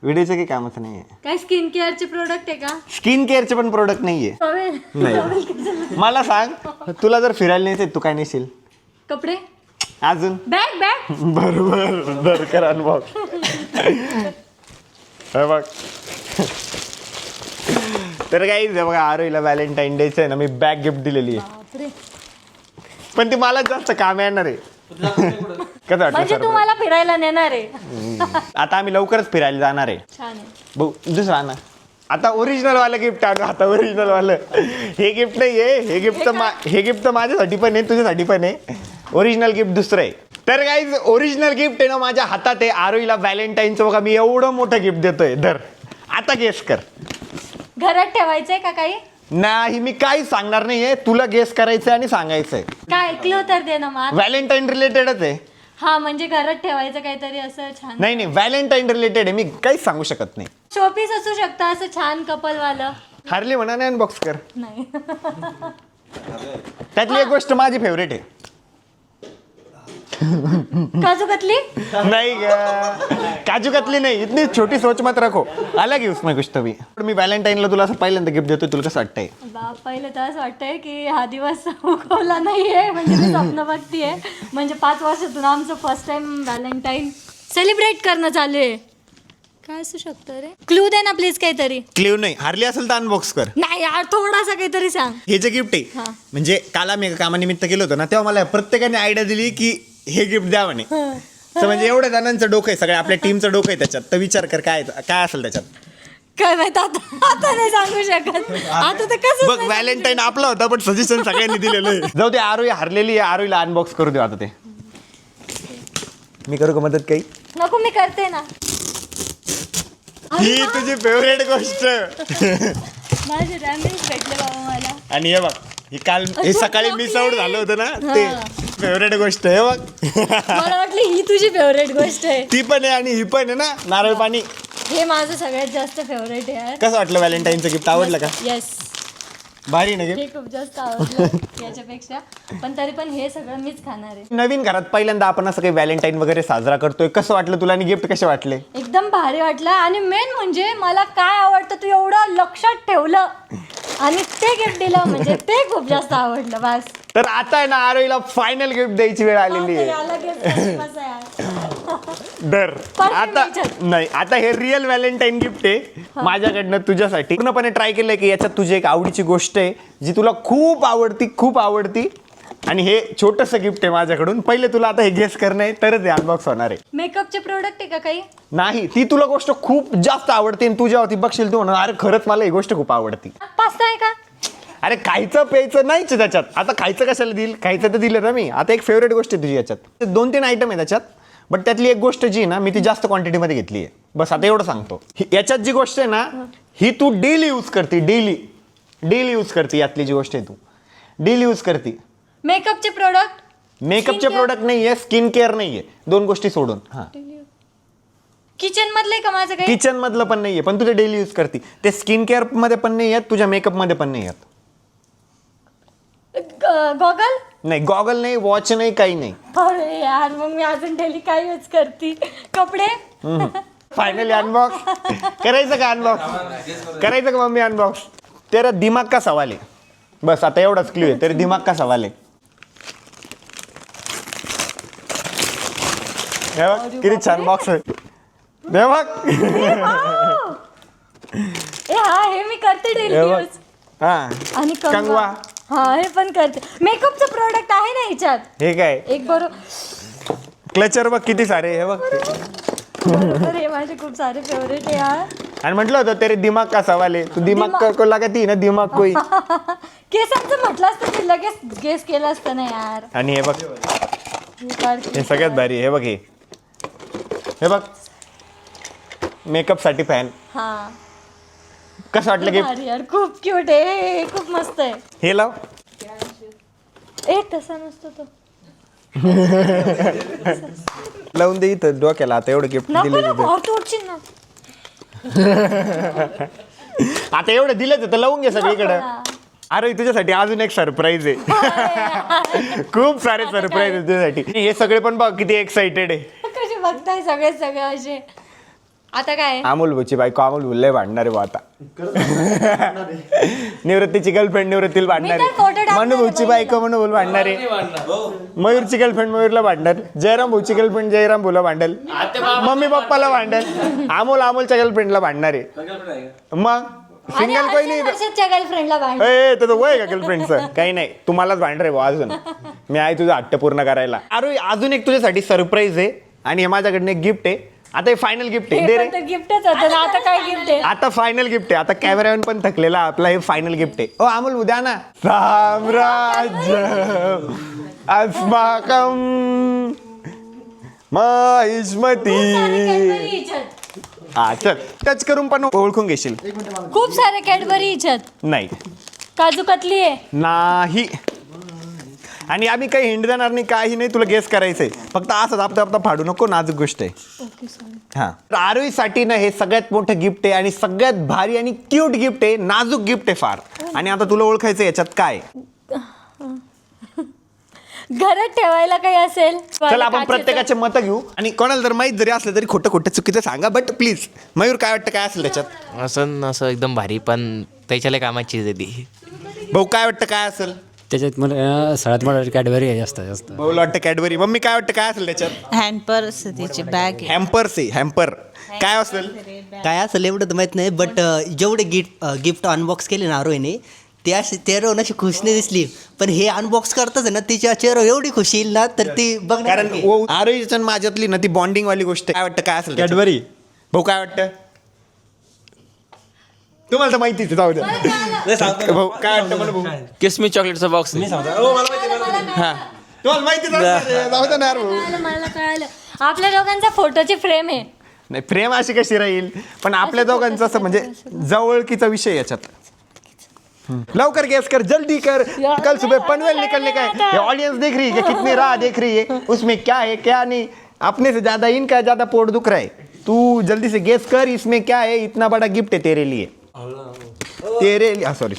व्हिडिओचं काही कामाचं नाही आहे. काय स्किन केअरचे प्रोडक्ट आहे का. स्किन केअरचे पण प्रोडक्ट नाही आहे. टॉवेल. नाही. मला सांग तुला जर फिरायला नाही येत तू काय नेशील. कपडे. अजून बॅग बॅग. बरोबर दरकर अनुभव. बघ तर काही बघा आरोहीला व्हॅलेंटाईन डेच आहे ना मी बॅग गिफ्ट दिलेली आहे. बापरे. पण ती मला जास्त काम येणार आहे. कसं वाटलं म्हणजे सर. तू मला फिरायला नेणार आहे. आता आम्ही लवकरच फिरायला जाणार आहे. छान आहे. भाऊ दुसरा ना. आता ओरिजिनल वालं गिफ्ट आणू. आता ओरिजिनल वालं. हे गिफ्ट नाही आहे. हे गिफ्ट तर माझ्यासाठी पण आहे तुझ्यासाठी पण आहे. ओरिजिनल गिफ्ट दुसरं आहे. तर गाईज ओरिजिनल गिफ्ट आहे ना माझ्या हातात आहे. आरोहीला व्हॅलेंटाईनचं बघा मी एवढं मोठं गिफ्ट देतोय. धर आता गेस कर. घरात ठेवायचंय का काही? नाही मी काहीच सांगणार नाहीये, तुला गेस करायचंय आणि सांगायचंय. काय ऐकलं तर दे ना मग. व्हॅलेंटाईन रिलेटेडच आहे. हा म्हणजे घरात ठेवायचं काहीतरी असं छान नाही नाही व्हॅलेंटाईन रिलेटेड आहे, मी काहीच सांगू शकत नाही. शोपीस असू शकतं असं छान कपलवालं. हार्ली म्हणा नाही अनबॉक्स कर. नाही त्यातली एक गोष्ट माझी फेवरेट आहे. काजू कतली. नहीं काजू कतली नहीं, इतनी छोटी सोच मत रखो, अलग है उसमें कुछ. तभी मी व्हॅलेंटाईनला तुला असं पहिल्यांदा गिफ्ट देतोय, तुला कसं वाटतंय? पहिलं तर असं वाटतंय की हा दिवस उगवला नाहीये, म्हणजे मी स्वप्न बघतीये. म्हणजे 5 वर्षातून आमचं फर्स्ट टाइम व्हॅलेंटाईन सेलिब्रेट करणं चालू आहे. काय असू शकतं रे? क्लू दे ना प्लीज काहीतरी. क्ल्यू नाही, हार्ली असेल तर अनबॉक्स कर. नाही यार थोडासा काहीतरी सांग. हे जे गिफ्ट आहे म्हणजे काल आम्ही एका कामानिमित्त गेलो होतो ना, तेव्हा मला प्रत्येकाने आयडिया दिली की हे गिफ्ट द्या म्हणे. तर म्हणजे एवढ्या जणांचं डोकं आहे, सगळ्या आपल्या टीमचं डोकं आहे त्याच्यात. तर विचार कर काय काय असेल त्याच्यात. काय माहित आता नाही सांगू शकत. आता तर कसं बघ व्हॅलेंटाईन आपला होता पण सजेशन सगळ्यांनी दिलेलं आहे. जाऊ दे, आरोही हारलेली आहे, आरोहीला अनबॉक्स करू दे आता. ते मी करू का मदत काही? नको मी करते ना. ही तुझी फेवरेट गोष्ट. माझे डॅमेज भेटले बाबा मला. आणि हे बघ ही काल हे सकाळी मिस आउट झालं होतं ना, ते फेवरेट गोष्ट आहे बघ. मला वाटली ही तुझी फेवरेट गोष्ट आहे. ती पण आहे आणि ही पण आहे ना, नारळ पाणी. हे माझं सगळ्यात जास्त फेवरेट आहे. कसं वाटलं व्हॅलेंटाईनचं गिफ्ट? आवडलं का? येस भारी ना हे गिफ्ट. खूप जास्त आवडलं याच्यापेक्षा. पण तरी पण हे सगळं मीच खाणार आहे. नवीन घरात पहिल्यांदा आपण असं काही व्हॅलेंटाईन वगैरे साजरा करतोय, कसं वाटलं तुला आणि गिफ्ट कसे वाटले? एकदम भारी वाटलं. आणि मेन म्हणजे मला काय आवडतं तू एवढं लक्षात ठेवलं आणि ते गिफ्ट दिलं, म्हणजे ते खूप जास्त आवडलं. बस तर आता आहे ना आरोहीला फायनल गिफ्ट द्यायची वेळ आलेली आहे. डर आता नाही, आता हे रिअल व्हॅलेंटाईन गिफ्ट आहे माझ्याकडनं तुझ्यासाठी. पूर्णपणे ट्राय केलंय की याच्यात तुझी एक आवडीची गोष्ट आहे जी तुला खूप आवडती, खूप आवडती. आणि हे छोटंसं गिफ्ट आहे माझ्याकडून. पहिले तुला आता हे गेस करणं आहे, तरच हे अनबॉक्स होणार आहे. मेकअपचे प्रोडक्ट आहे का काही? नाही, ती तुला गोष्ट खूप जास्त आवडते आणि तू जेव्हा ती बघशील तू म्हणणार अरे खरंच मला ही गोष्ट खूप आवडती. पास्ता आहे का? अरे खायचं प्यायचं नाहीच आहे त्याच्यात. आता खायचं कशाला देईल? खायचं तर दिलं ना मी. आता एक फेवरेट गोष्ट आहे तुझी याच्यात. 2-3 आयटम आहे त्याच्यात, बट त्यातली एक गोष्ट जी आहे ना मी ती जास्त क्वांटिटीमध्ये घेतली आहे. बस आता एवढं सांगतो. याच्यात जी गोष्ट आहे ना ही तू डेली यूज करते. डेली यूज करते. यातली जी गोष्ट आहे तू डेली यूज करते. मेकअपचे प्रोडक्ट? मेकअपचे प्रोडक्ट नाहीये, स्किन केअर नाहीये, 2 गोष्टी सोडून. हा किचन मधले का माझं काही? किचन मधलं पण नाहीये, पण तुझे डेली यूज करते. ते स्किन केअर मध्ये पण नाही आहेत, तुझ्या मेकअप मध्ये पण नाही आहेत. गॉगल? नाही, गॉगल नाही, वॉच नाही, काही नाही. अरे यार मग मी अजून डेली काय यूज करते? कपडे? फायनली अनबॉक्स करायचं का? अनबॉक्स करायचं का मम्मी? अनबॉक्स. तेरा दिमाग का सवाल आहे. बस आता एवढंच क्लिअर आहे. तेरे दिमाग का सवाल आहे. हे बघ किती छान बॉक्स आहे. हे बघ. हे मी करते डेली हे बघ. यूज. हा आणि कंगवा. हा हे पण करते. मेकअपचं प्रोडक्ट आहे ना ह्याच्यात? हे काय? एक बरोबर. क्लचर बघ किती सारे. हे बघ. बरोबर हे माझे खूप सारे फेवरेट आहे यार. आणि म्हटलं होतं तेरे दिमाग का सवाल आहे. तू दिमाग को लगाती ना, दिमाग कोई. केसांचं म्हटलं असतं ते लगेच गेस केलं असतं ना यार. आणि हे बघ हे काढते. हे सगळ्यात भारी आहे. हे बघ हे बघ मेकअप साठी फॅन. हा कसं वाटलं की? भारी यार खूप क्यूट आहे. खूप मस्त आहे. हे लाव. तसा नसतो तो. लावून दे इथं डोक्याला. आता एवढं गिफ्ट नको दिलं नको और तोडशील ना. आता एवढं दिलं तर लावून घे सगळीकडे. अरे तुझ्यासाठी अजून एक सरप्राईज आहे. खूप सारे सरप्राईज आहे तुझ्यासाठी. हे सगळे पण बघ किती एक्साइटेड आहे. कसे बघताय सगळे असे. आता काय? अमोल भाऊची बायको अमोल भुल्ले भांडणार आहे आता. निवृत्तीची गर्लफ्रेंड निवृत्तीला भांडणार मी तर photo आहे. टाकणार मनू भाऊची बायको मनू भाऊ भांडणार आहे. मयूरची गर्लफ्रेंड मयूरला भांडणार. जयराम भाऊची गर्लफ्रेंड जयराम भाऊला भांडल. मम्मी पप्पाला भांडल. अमोलच्या गर्लफ्रेंडला भांडणार आहे. मग सिंगल कोई नाही. गर्लफ्रेंडला भांड. तर वय का गर्लफ्रेंडचं? काही नाही, तुम्हालाच भांडणार आहे भाऊ. अजून मी आहे तुझा हट्ट पूर्ण करायला. अरे अजून एक तुझ्यासाठी सरप्राईज आहे आणि हे माझ्याकडनं एक गिफ्ट आहे. आता हे फायनल गिफ्ट आहे. दे रे. गिफ्टच होतं ना. आता काय गिफ्ट आहे? आता फायनल गिफ्ट आहे. आता कॅमेरामॅन पण थकलेला आपला. हे फायनल गिफ्ट आहे. ओ अमोल उद्या ना. साम्राज्य अस्माकम महिष्मती. कॅडबरी हिच्यात. हा चल टच करून पण ओळखून घेशील. खूप सारे कॅडबरी हिच्यात. नाही काजू कतली आहे. नाही. आणि आम्ही काही हिंड देणार नाही, काही नाही, तुला गेस करायचंय फक्त. असं हप्ता फाडू नको, नाजूक गोष्ट आहे. हा आरोहीसाठी ना हे सगळ्यात मोठं गिफ्ट आहे आणि सगळ्यात भारी आणि क्यूट गिफ्ट आहे, नाजूक गिफ्ट आहे फार. आणि आता तुला ओळखायचं याच्यात काय. घरात ठेवायला काही असेल. चला आपण प्रत्येकाचे मतं घेऊ आणि कोणाला जर माहीत जरी असलं तरी खोटं खोटं चुकीचं सांगा. बट प्लीज मयूर काय वाटतं काय असेल त्याच्यात. असं एकदम भारी, पण त्याच्याला कामाची आहे ती. भाऊ काय वाटतं काय असेल त्याच्यात मला सगळ्यात मला कॅडबरी आहे जास्त. भाऊला वाटतं कॅडबरी. मम्मी काय वाटतं काय असेल त्याच्यात. हॅम्पर्स त्याची बॅग हॅम्पर्स आहे. हॅम्पर काय असेल. काय असेल एवढं तर माहीत नाही, बट जेवढे गिफ्ट अनबॉक्स केले ना आरोहीने त्या चेहऱ्यावर अशी खुश नाही दिसली, पण हे अनबॉक्स करताच आहे ना तिच्या चेहऱ्यावर एवढी खुशी येईल ना तर ती बघ. कारण आरोहीच्या माझ्यातली ना ती बॉन्डिंग वाली गोष्ट. काय वाटतं काय असेल कॅडबरी. भाऊ काय वाटतं. तुम्हाला तर माहितीच आहे, जाऊ द्या. भाऊ काय वाटतं मला. भाऊ किसमी चॉकलेटचा बॉक्स. तुम्हाला माहितीच आहे, जाऊ द्या ना यार भाऊ. मला कळालं. आपल्या दोघांचा फोटोची फ्रेम आहे. नाही फ्रेम अशी कशी राहील, पण आपल्या दोघांचं असं म्हणजे जवळकीचा विषय याच्यात. लवकर गेस कर, जल्दी कर, कल सुबह पनवेल निकलने का है. ये ऑडियंस देख रही है कि कितनी राह देख रही है, उसमें क्या है क्या नहीं. अपने से ज्यादा इनका ज्यादा पोट दुख रहा है. तू जल्दी से गेस कर इसमें क्या है. इतना बड़ा गिफ्ट है तेरे लिए. तेरे लिए सॉरी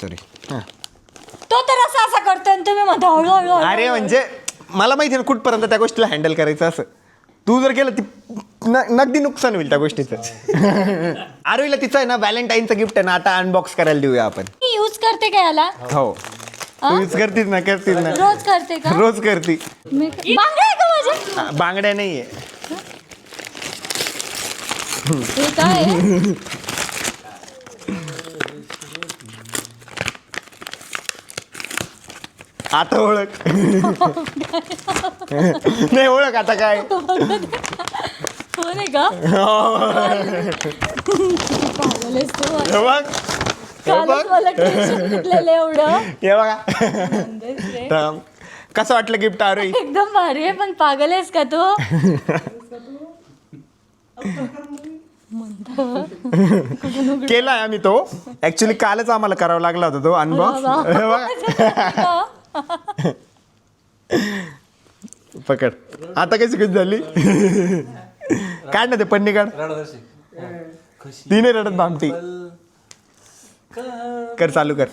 तो तर असं करतोय आणि तुम्ही म्हणता हळूहळू. अरे म्हणजे मला माहिती ना कुठपर्यंत त्या गोष्टीला हँडल करायचं असं. तू जर केलं ती नगदी नुकसान होईल त्या गोष्टीचं. आरोहीला तिचं आहे ना व्हॅलेंटाईनचं गिफ्ट आहे ना, आता अनबॉक्स करायला देऊया आपण. यूज करते का याला. हो तू यूज करतीस ना रोज करते का. रोज करती. बांगड्या आहे का माझ्या. बांगड्या नाहीये. हे काय आहे? आता ओळख. नाही ओळख आता काय. हो नाही का. पागलच तू. हे बघ कालच मला टेन्शन घेतलेलं एवढं. हे बघा. थांब. कसं वाटलं गिफ्ट आरोही. एकदम भारी आहे, पण पागल आहेस का तू. केलाय आम्ही तो. ऍक्च्युली कालच आम्हाला करावा लागला होता तो अनबॉक्स. पकड. आता कशी कशी झाली. काढ ना ते पन्नी काढ. ती नाही रडत भामती. कर चालू कर.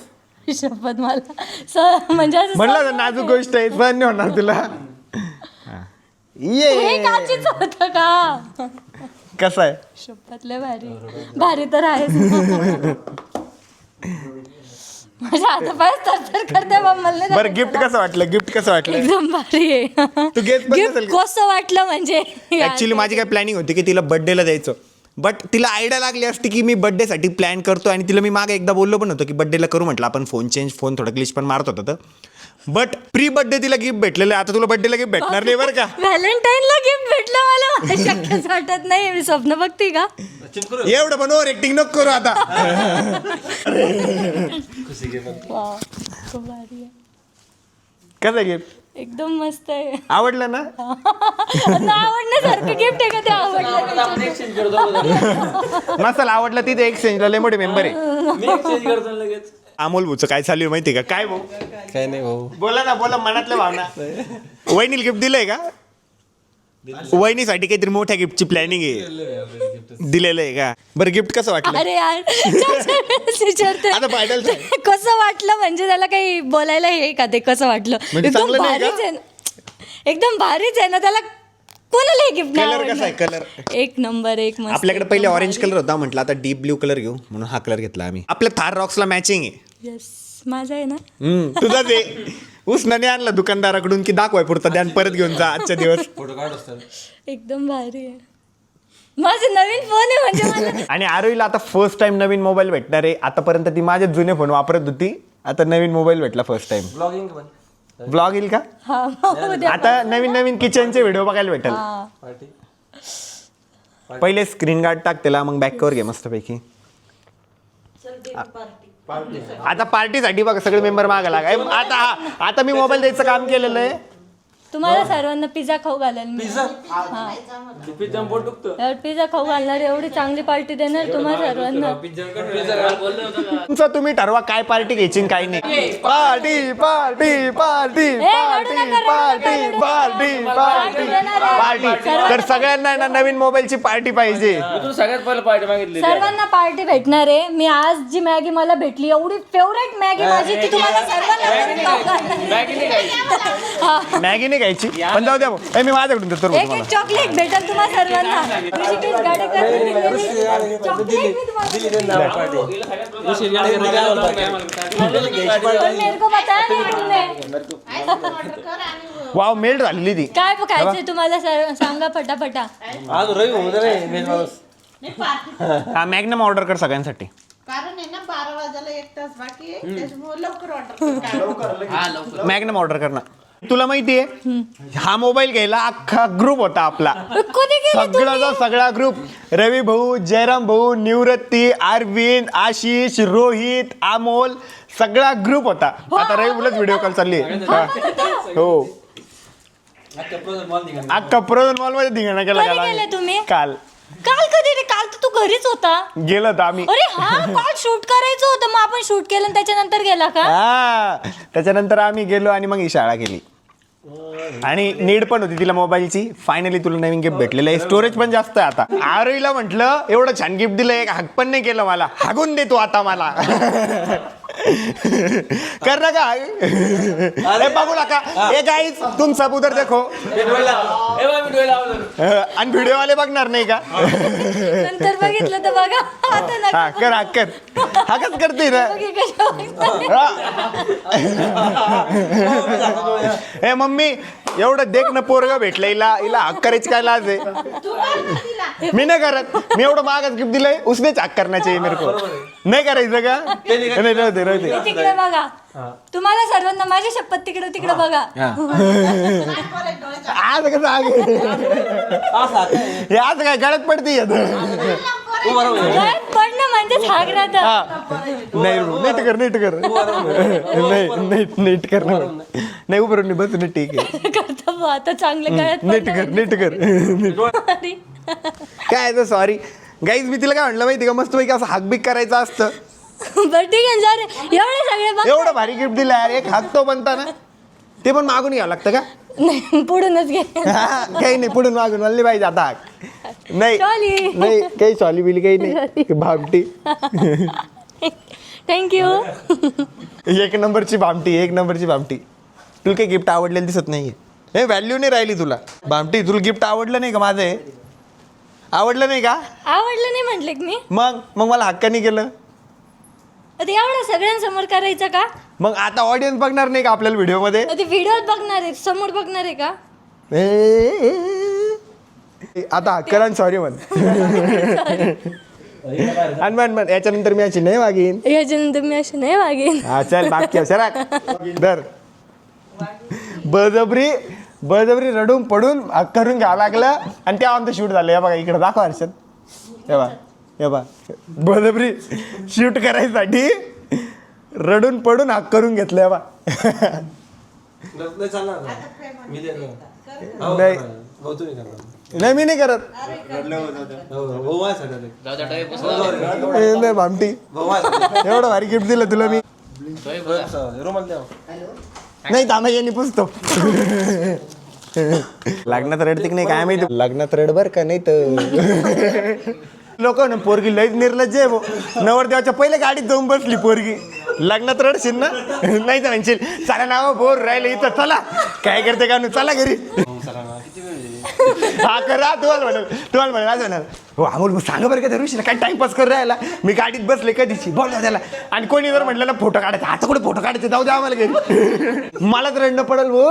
शपथ मला म्हणजे असं म्हणलं ना नाजूक गोष्ट आहे, सहन नाही होणार तुला. हे ये काचीच होतं का. कसं आहे. शपथ लय भारी तर आहेस. माझ्या हातापाय तर करते मला. बरं गिफ्ट कसं वाटलं. गिफ्ट कसं वाटलं. एकदम भारी आहे. तू घेत पण गिफ्ट नसेल का? कसं वाटलं म्हणजे. ऍक्च्युली माझी काय प्लॅनिंग होती की तिला बर्थडेला द्यायचं, बट तिला आयडिया लागली असती की मी बर्थडेसाठी प्लॅन करतो. आणि तिला मी मागे एकदा बोललो पण होतो की बर्थडेला करू म्हटलं आपण फोन थोडा ग्लिच पण मारत होता. बट प्री बर्थडे तिला गिफ्ट भेटलेलं आहे. आता तुला बर्थडेला गिफ्ट भेटणार नाही बरं का. व्हॅलेंटाईनला गिफ्ट भेटलं मला. शक्यच वाटत नाही. मी स्वप्न बघते का. एवढं पण ओव्हर ऍक्टिंग नको करू आता. वाव, खूप भारी आहे. कसं गिफ्ट एकदम मस्त आहे. आवडलं ना. आवडण्यासारखं गिफ्ट आहे का ते. आवडलं मसाला आवडला तिथे एक्सचेंजला लय मोठे मेंबर आहे. अमोल भाऊचं काय चालू आहे माहिती का. काय भाऊ. काय नाही भाऊ. बोला ना बोला, मनातलं भावना. वहिनीला गिफ्ट दिलंय का. वहिनीसाठी काहीतरी मोठ्या गिफ्टची प्लॅनिंग आहे. दिलेलं आहे का. बरं गिफ्ट कसं वाटलं. अरे यार विचारते आता फायनल कसं वाटलं म्हणजे त्याला काही बोलायला हे का. ते कसं वाटलं म्हणजे एकदम चांगलं नाही का? भारीच आहे ना. एकदम भारीच आहे ना. त्याला कोणाला हे गिफ्ट कलर कसा आहे कलर. एक नंबर. एक मस्त. आपल्याकडे पहिले ऑरेंज कलर होता, म्हटलं आता डीप ब्ल्यू कलर घेऊ म्हणून हा कलर घेतला आम्ही. आपल्या थार रॉक्सला मॅचिंग आहे. येस माझा आहे ना. तुझाच आहे. उसनाने आणला दुकानदाराकडून की दाखवाय पुरता द्यान परत घेऊन जा आजच्या दिवस. एकदम भारी आहे. माझं नवीन फोन आहे म्हणजे मला. आणि आरोहीला आता फर्स्ट टाइम नवीन मोबाईल भेटणार आहे. आतापर्यंत ती माझे जुने फोन वापरत होती, आता नवीन मोबाईल भेटला फर्स्ट टाइम. ब्लॉग येईल का. हा उद्या. आता नवीन किचनचे व्हिडिओ बघायला भेटेल. पहिले स्क्रीन गार्ड टाक त्याला, मग बॅक कवर घे मस्तपैकी. आता पार्टीसाठी बघा सगळे मेंबर मागा लागा. आता मी मोबाईल द्यायचं काम केलेलं आहे. तुम्हाला सर्वांना पिझ्झा खाऊ घालेल मी पिझ्झा खाऊ घालणार, एवढी चांगली पार्टी देणार तुम्हाला सर्वांना. तुमचं तुम्ही ठरवा काय पार्टी घ्यायची आणि काय नाही. Party party party party party party party party. तर सगळ्यांना आहे ना नवीन मोबाईलची पार्टी पाहिजे. तू सगळ्यात पहिलं पार्टी मागितली. सर्वांना पार्टी भेटणार आहे. मी आज जी मॅगी मला भेटली एवढी फेवरेट मॅगी माझी ती तुम्हाला सर्वांना करून खाऊ घालणार आहे. मॅगी नाही घ्यायची पण जाऊ द्या भाऊ. ए, मी माझ्याकडून देतो एक एक चॉकलेट भेटेल तुम्हाला सर्वांना. ऋषिकेश गाडेकर चॉकलेट मी तुम्हाला पण मेरे को बताया नहीं तुमने. वाव मेल्ट झालेली ती. काय खायचंय तुम्हाला सांगा फटाफटा. आज रवी होऊ दे रे मेन माणूस. नाही पार्टी हा मॅग्नम ऑर्डर कर सगळ्यांसाठी. कारण आहे ना 12 वाजायला 1 तास बाकी आहे, त्याच्यामुळे लवकर ऑर्डर मॅग्नम ऑर्डर कर ना. तुला माहितीये हा मोबाईल घ्यायला अख्खा ग्रुप होता आपला. कधी गेले सगळा सगळा ग्रुप. रवी भाऊ, जयराम भाऊ, निवृत्ती, अरविंद, आशिष, रोहित, अमोल सगळा ग्रुप होता. आता रवी बोलत व्हिडिओ कॉल चालली हो. अख्खा प्रोझन मॉल मध्ये धिंगाणा केला कधी गेले तुम्ही? काल. काल कधी रे? काल तर तू घरीच होता. गेलो होतो आम्ही. अरे हा कॉल शूट करायचं होतं मग आपण शूट केलं आणि त्याच्यानंतर गेला का? हा त्याच्यानंतर आम्ही गेलो आणि मग ही शाळा केली. आणि नीड पण होती तिला मोबाईलची. फायनली तुला नवीन गिफ्ट भेटलेलं आहे. स्टोरेज पण जास्त आहे आता. आरोहीला म्हटलं एवढं छान गिफ्ट दिलं, एक हाक पण नाही केलं मला. हागून दे तू आता मला. कर ना का अरे बघू नका. ए गाईज तुम सब उधर देखो. आणि व्हिडिओ वाले बघणार नाही का? नंतर बघितलं तर बघा. आता नका. हा कर हाक कर. हाकच करते ना. बघी कशा बघताय. ए मम्मी एवढं देख ना पोरगा भेटलं हिला हाक करायची काय लाज आहे? मी नाही करत. मी एवढं महागच गिफ्ट दिलंय उसनेच हाक करण्याचे मेरे को. नाही करायचं का? नाही राहू दे राहू दे. तिकडे बघा. तुम्हाला सर्वांना माझी शपथ तिकडे बघा. आज कसं हे आज काय गळत पडते गळ्यात पडणं म्हणजेच हाक राहतं. नाही नीट कर नीट कर. नाही नीट कर ना. नाही उभं बस ना ठीक आहे. करता बुवा, आता चांगले गळ्यात नीट कर नीट कर. अरे. काय तर सॉरी गाईज. मी तिला काय म्हणलं माहिती का मस्त पैकी असं हाकबिक करायचं असतं. बरं ठीक आहे जा रे. एवढे सगळे बघ. एवढं भारी गिफ्ट दिलं यार. एक हाक तो बनता ना ते पण मागून घ्यावं लागतं का? नाही पुढूनच घे. काही नाही पुढून मागून मला पाहिजे आता हाक. नाही Sorry. नाही काही सॉली बिली काही नाही. भामटी थँक्यू. एक नंबरची भामटी एक नंबरची भामटी. तुला काही गिफ्ट आवडलेलं दिसत नाहीये. हे व्हॅल्यू नाही राहिली तुला. भामटी तुला गिफ्ट आवडलं नाही का माझं हे? आवडलं नाही का? आवडलं नाही म्हटले मी. मग मला हक्कानी केलं. आता एवढं सगळ्यांसमोर करायचं का? मग आता ऑडियन्स बघणार नाही का आपल्याला व्हिडिओ मध्ये? ते व्हिडिओ बघणार आहे समोर बघणार आहे का? आता हक्कर आणि सॉरी म्हण. आणि म्हण याच्यानंतर मी अशी नाही वागीन. याच्यानंतर मी अशी नाही वागेन. हा चल बाकी सराक धर. बळजबरी रडून पडून हक करून घ्यावं लागलं आणि तेव्हा आमचं शूट झालं. हे बघा इकडे दाखवा हर्षद. हे बा बळजबरी शूट करायसाठी रडून पडून हक करून घेतलं. हे बा नाही मी नाही करत. नाही भामटी एवढं भारी गिफ्ट दिलं तुला मी. नाही थांबा यांनी पुसतो. लग्नात रडते की नाही काय माहिती. लग्नात रड बर का नाही तर लोक ना पोरगी लईच निर्लज्ज आहे. नवरदेवाच्या पहिले गाडीत जाऊन बसली पोरगी. लग्नात रडशील ना नाही तर म्हणशील चला नाव बोर राहिले इथं चला काय करते का चला घरी. हा करा तुम्हाला म्हणाल आज म्हणाल हो अमोल सांगा बरं का त्या ऋषीला काय टाइमपास कर राहिला. मी गाडीत बसले कधीची बोलला त्याला. आणि कोणी जर म्हटलं ना फोटो काढायचा आता कुठे फोटो काढायचे जाऊ द्या आम्हाला घरी. मला तर रडणं पडेल भाऊ.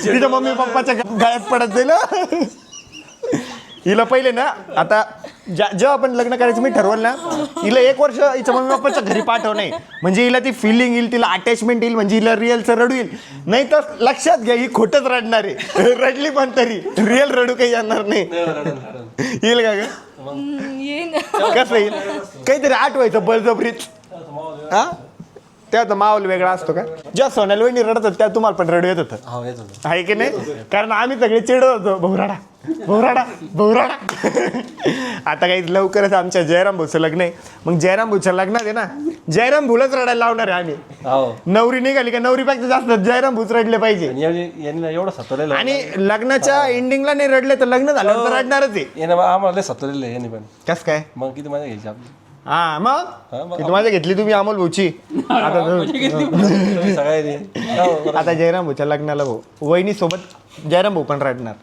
तिथं मम्मी पप्पाच्या गळ्यात पडत जाईल. हिला पहिले ना आता जेव्हा आपण लग्न करायचं मी ठरवलं ना हिला 1 वर्ष हिच्या मम्मी पप्पाच्या घरी पाठव नाही. म्हणजे हिला ती फिलिंग येईल तिला अटॅचमेंट येईल. म्हणजे हिला रिअलचं रडू येईल. नाही तर लक्षात घ्या ही खोटच रडणार आहे. रडली पण तरी रिअल रडू काही येणार नाही. येईल का ग? कसं येईल काहीतरी आठवायचं बळजबरीत. हा तेव्हा माहोल वेगळा असतो का? जेव्हा सोन्याला वहिनी रडत होत त्या तुम्हाला पण रडू येत होतं हो येत होतं. आहे की नाही? कारण आम्ही सगळे चिडत होतो बहुराडा बहुराडा बहुराडा. आता काही लवकरच आमच्या जयराम भाऊचं लग्न आहे. मग जयराम भाऊच्या लग्नात आहे ना जयराम भाऊलाच रडायला लावणार आहे आम्ही. हो नवरी निघाली का नवरीपेक्षा जास्त जयराम भाऊच रडले पाहिजे. आणि यांनी ना एवढं सतवलेलं आणि लग्नाच्या एंडिंगला नाही रडले तर लग्न झाल्यावर तर रडणारच आहे. यानं आम्हाला लय सतवलेलं आहे यांनी पण. कस काय? मग किती मजा घ्यायची आपली. हा मग किती माझ्या घेतली तुम्ही अमोल भाऊची. सगळ्यांनी हो, आता जयराम भाऊच्या लग्नाला भाऊ वहिनी सोबत जयराम भाऊ पण रडणार.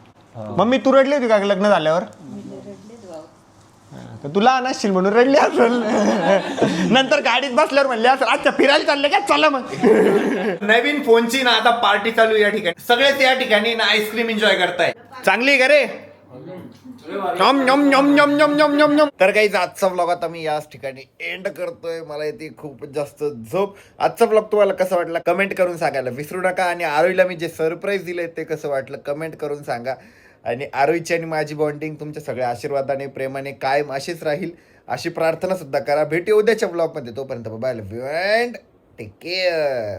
मम्मी तू रडली होती का लग्न झाल्यावर? तर तुला अनाशील म्हणून रडली असेल. नंतर गाडीत बसल्यावर म्हणले असेल अच्छा फिरायला चालले का चला मग. नवीन फोनची ना आता पार्टी चालू या ठिकाणी. सगळेच या ठिकाणी ना आईस्क्रीम एन्जॉय करताय. चांगली का रे? तर काही आजचा ब्लॉग आता मी याच ठिकाणी एंड करतोय. मला येते खूप जास्त झोप. आजचा ब्लॉग तुम्हाला कसा वाटला कमेंट करून सांगायला विसरू नका. आणि आरोहीला मी जे सरप्राईज दिले ते कसं वाटलं कमेंट करून सांगा. आणि आरोहीची आणि माझी बॉन्डिंग तुमच्या सगळ्या आशीर्वादाने प्रेमाने कायम अशीच राहील अशी प्रार्थना सुद्धा करा. भेटू उद्याच्या ब्लॉगमध्ये. तोपर्यंत बाय. Take care.